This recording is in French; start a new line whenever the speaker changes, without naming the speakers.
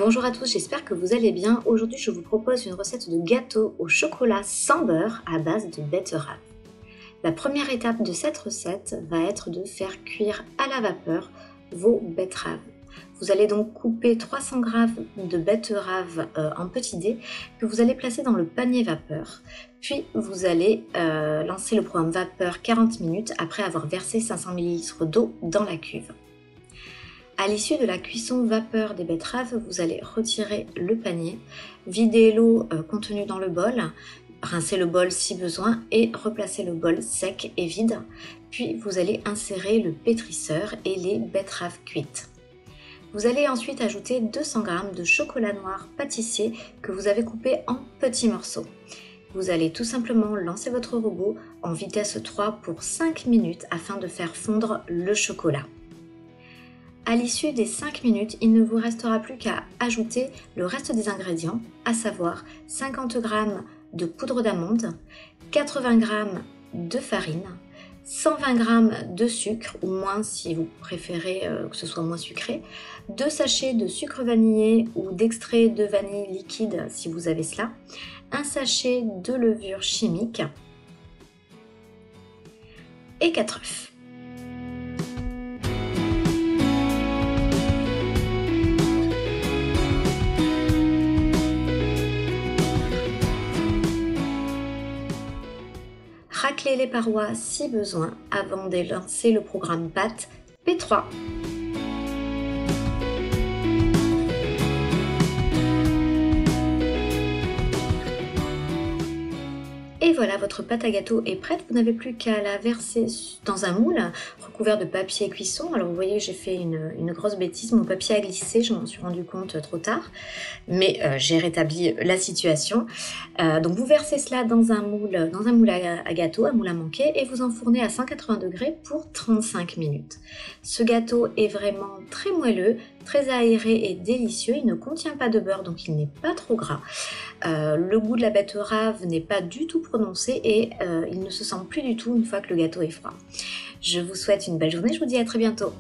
Bonjour à tous, j'espère que vous allez bien. Aujourd'hui, je vous propose une recette de gâteau au chocolat sans beurre à base de betterave. La première étape de cette recette va être de faire cuire à la vapeur vos betteraves. Vous allez donc couper 300 g de betterave en petits dés que vous allez placer dans le panier vapeur. Puis vous allez lancer le programme vapeur 40 minutes après avoir versé 500 ml d'eau dans la cuve. À l'issue de la cuisson vapeur des betteraves, vous allez retirer le panier, vider l'eau contenue dans le bol, rincer le bol si besoin et replacer le bol sec et vide. Puis vous allez insérer le pétrisseur et les betteraves cuites. Vous allez ensuite ajouter 200 g de chocolat noir pâtissier que vous avez coupé en petits morceaux. Vous allez tout simplement lancer votre robot en vitesse 3 pour 5 minutes afin de faire fondre le chocolat. À l'issue des 5 minutes, il ne vous restera plus qu'à ajouter le reste des ingrédients, à savoir 50 g de poudre d'amande, 80 g de farine, 120 g de sucre, ou moins si vous préférez que ce soit moins sucré, 2 sachets de sucre vanillé ou d'extrait de vanille liquide si vous avez cela, un sachet de levure chimique et 4 œufs. Raclez les parois si besoin avant de lancer le programme pâte P3. Et voilà, votre pâte à gâteau est prête. Vous n'avez plus qu'à la verser dans un moule recouvert de papier cuisson. Alors vous voyez, j'ai fait une grosse bêtise. Mon papier a glissé, je m'en suis rendu compte trop tard. Mais j'ai rétabli la situation. Donc vous versez cela dans un moule à gâteau, un moule à manquer, et vous enfournez à 180 degrés pour 35 minutes. Ce gâteau est vraiment très moelleux, très aéré et délicieux. Il ne contient pas de beurre, donc il n'est pas trop gras. Le goût de la betterave n'est pas du tout prononcé et il ne se sent plus du tout une fois que le gâteau est froid. Je vous souhaite une belle journée, je vous dis à très bientôt.